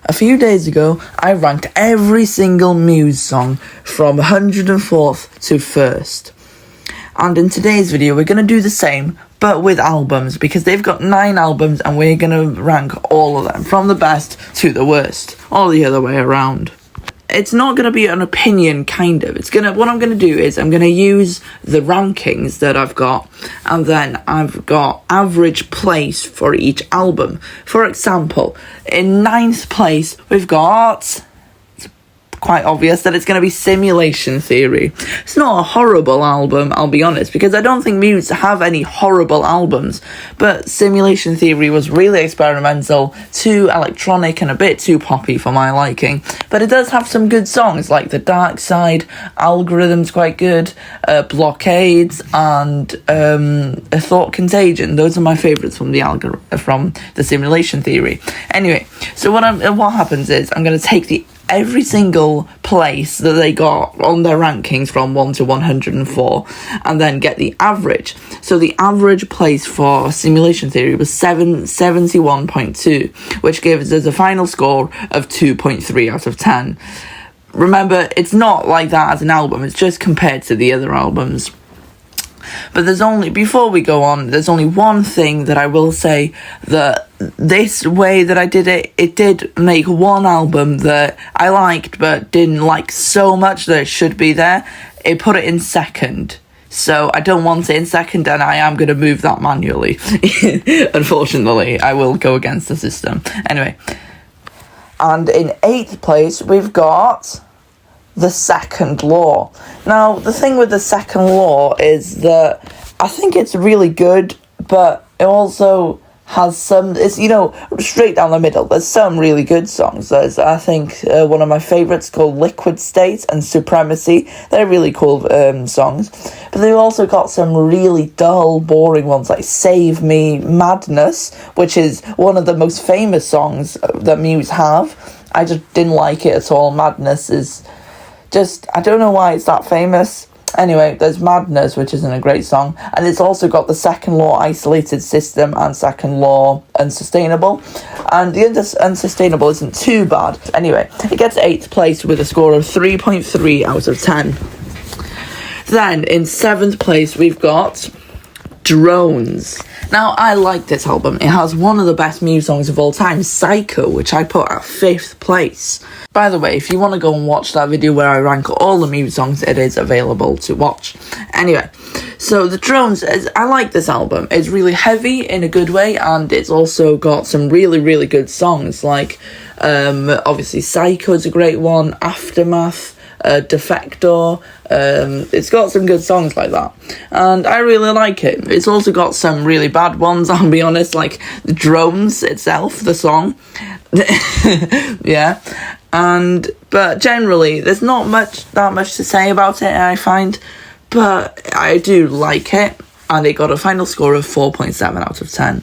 A few days ago, I ranked every single MUSE song from 104th to 1st. And in today's video, we're going to do the same, but with albums, because they've got 9 albums and we're going to rank all of them, from the best to the worst, or the other way around. It's not going to be an opinion, kind of. What I'm going to do is I'm going to use the rankings that I've got, and then I've got average place for each album. For example, in 9th place, we've got... quite obvious that it's going to be Simulation Theory. It's not a horrible album, I'll be honest, because I don't think MUSE have any horrible albums, but Simulation Theory was really experimental, too electronic and a bit too poppy for my liking, but it does have some good songs like The Dark Side, Algorithm's quite good, Blockades, and A Thought Contagion. Those are my favourites from the Simulation Theory. Anyway, so what happens is I'm going to take every single place that they got on their rankings from 1 to 104 and then get the average. So the average place for Simulation Theory was 71.2, which gives us a final score of 2.3 out of 10. Remember, it's not like that as an album, it's just compared to the other albums. But before we go on, there's only one thing that I will say, that this way that I did it did make one album that I liked but didn't like so much that it should be there. It put it in second. So I don't want it in second, and I am going to move that manually. Unfortunately, I will go against the system. Anyway. And in 8th place, we've got The Second Law. Now, the thing with The Second Law is that I think it's really good, but it also has it's, straight down the middle. There's some really good songs. There's, I think, one of my favourites called Liquid State and Supremacy. They're really cool songs. But they've also got some really dull, boring ones like Save Me, Madness, which is one of the most famous songs that MUSE have. I just didn't like it at all. Madness is... I don't know why it's that famous. Anyway, there's Madness, which isn't a great song, and it's also got The Second Law, Isolated System, and Second Law, Unsustainable, and the Unsustainable isn't too bad. Anyway, it gets 8th place with a score of 3.3 out of 10. Then, in 7th place, we've got Drones. Now, I like this album. It has one of the best MUSE songs of all time, Psycho, which I put at 5th place. By the way, if you want to go and watch that video where I rank all the MUSE songs, it is available to watch. Anyway, so the Drones, I like this album. It's really heavy in a good way, and it's also got some really, really good songs, like, obviously Psycho is a great one, Aftermath, Defector. It's got some good songs like that, and I really like it. It's also got some really bad ones, I'll be honest, like the Drones itself, the song. Yeah, but generally there's not that much to say about it, I find, but I do like it, and it got a final score of 4.7 out of 10.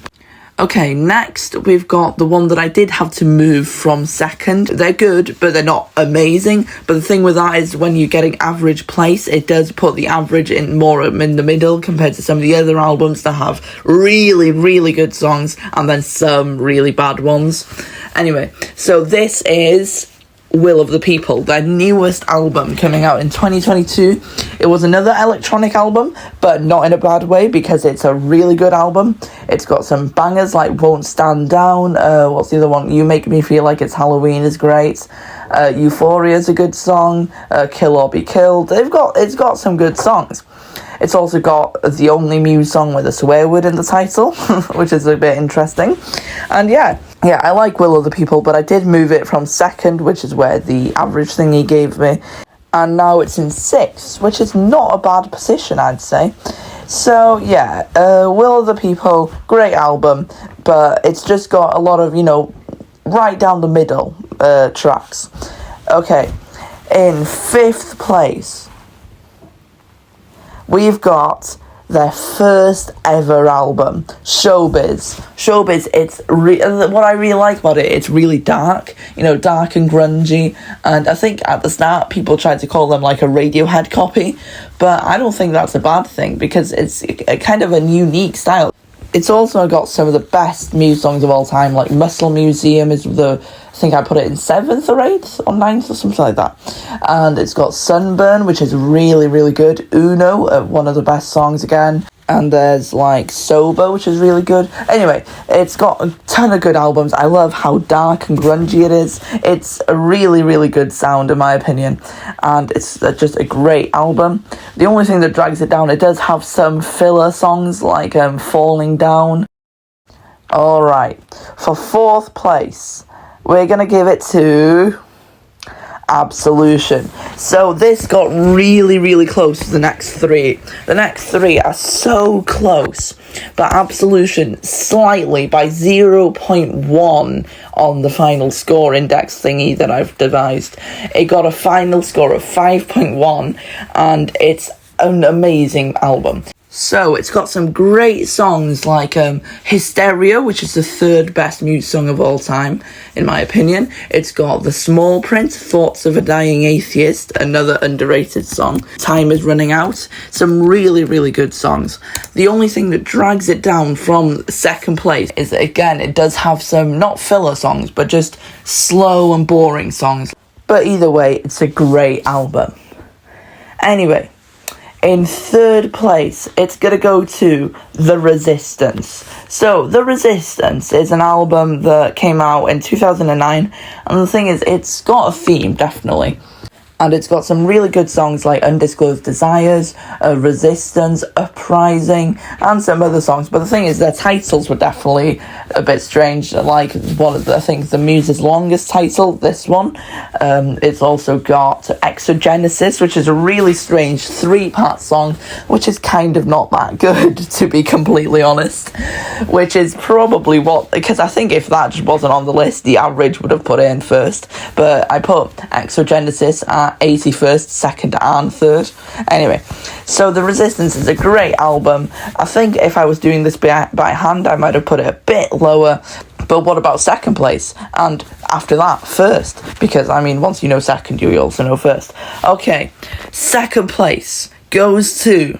Okay, next we've got the one that I did have to move from second. They're good, but they're not amazing. But the thing with that is when you're getting average place, it does put the average in more in the middle compared to some of the other albums that have really, really good songs and then some really bad ones. Anyway, so this is Will of the People, their newest album coming out in 2022. It was another electronic album, but not in a bad way, because it's a really good album. It's got some bangers like Won't Stand Down, what's the other one? You Make Me Feel Like It's Halloween is great. Euphoria is a good song. Kill or Be Killed. It's got some good songs. It's also got the only MUSE song with a swear word in the title, which is a bit interesting. And yeah, I like Will of the People, but I did move it from second, which is where the average thingy gave me. And now it's in 6th, which is not a bad position, I'd say. So yeah, Will of the People, great album, but it's just got a lot of, right down the middle tracks. Okay, in 5th place, we've got their first ever album, Showbiz. Showbiz, what I really like about it, it's really dark, dark and grungy, and I think at the start people tried to call them like a Radiohead copy, but I don't think that's a bad thing, because it's a kind of a unique style. It's also got some of the best Muse songs of all time, like Muscle Museum is I think I put it in 7th or 8th or 9th or something like that. And it's got Sunburn, which is really, really good. Uno, one of the best songs again. And there's like Sober, which is really good. Anyway, it's got a ton of good albums. I love how dark and grungy it is. It's a really, really good sound in my opinion. And it's just a great album. The only thing that drags it down, it does have some filler songs like Falling Down. Alright, for 4th place, we're going to give it to Absolution. So this got really, really close to the next 3. The next 3 are so close, but Absolution slightly by 0.1 on the final score index thingy that I've devised. It got a final score of 5.1, and it's an amazing album. So, it's got some great songs like Hysteria, which is the 3rd best Muse song of all time, in my opinion. It's got The Small Print, Thoughts of a Dying Atheist, another underrated song. Time is Running Out. Some really, really good songs. The only thing that drags it down from 2nd place is that, again, it does have some, not filler songs, but just slow and boring songs. But either way, it's a great album. Anyway, in 3rd place, it's going to go to The Resistance. So, The Resistance is an album that came out in 2009, and the thing is, it's got a theme, definitely. And it's got some really good songs like Undisclosed Desires, Resistance, Uprising, and some other songs. But the thing is, their titles were definitely a bit strange. Like, one of the, I think, the Muse's longest title, this one. It's also got Exogenesis, which is a really strange 3-part song, which is kind of not that good, to be completely honest. Which is probably what, because I think if that just wasn't on the list, the average would have put it in first. But I put Exogenesis at 81st, 2nd and 3rd. Anyway, so The Resistance is a great album. I think if I was doing this by hand, I might have put it a bit lower. But what about 2nd place? And after that, 1st. Because, I mean, once you know 2nd, you also know 1st. Okay, 2nd place goes to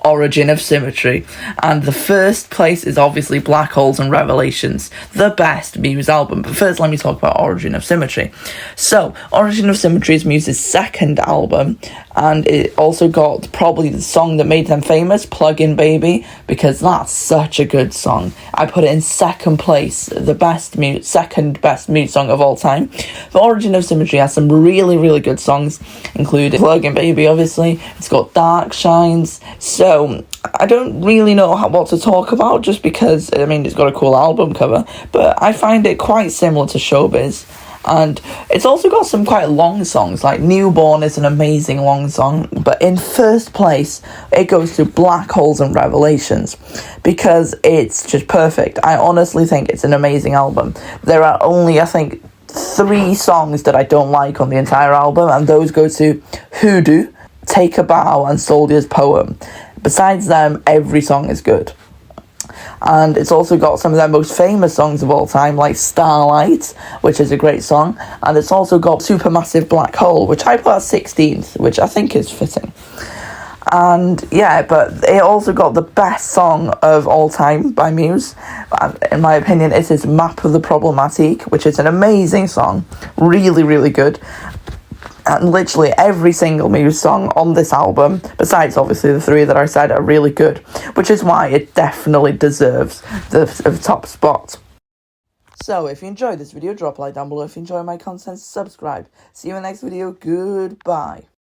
Origin of Symmetry, and the 1st place is obviously Black Holes and Revelations, the best Muse album. But first, let me talk about Origin of Symmetry. So, Origin of Symmetry is Muse's 2nd album, and it also got probably the song that made them famous, Plug-in Baby, because that's such a good song. I put it in 2nd place, the best 2nd best Muse song of all time. But Origin of Symmetry has some really, really good songs, including Plug-in Baby, obviously. It's got Dark Shines. So, I don't really know what to talk about, just because, I mean, it's got a cool album cover, but I find it quite similar to Showbiz. And it's also got some quite long songs, like Newborn is an amazing long song, but in 1st place, it goes to Black Holes and Revelations, because it's just perfect. I honestly think it's an amazing album. There are only, I think, 3 songs that I don't like on the entire album, and those go to Hoodoo, Take a Bow, and Soldier's Poem. Besides them, every song is good. And it's also got some of their most famous songs of all time, like Starlight, which is a great song. And it's also got Supermassive Black Hole, which I put at 16th, which I think is fitting. And yeah, but it also got the best song of all time by Muse. In my opinion, it is Map of the Problematique, which is an amazing song. Really, really good. And literally every single Muse song on this album, besides obviously the 3 that I said, are really good, which is why it definitely deserves the top spot. So, if you enjoyed this video, drop a like down below. If you enjoy my content, subscribe. See you in the next video. Goodbye.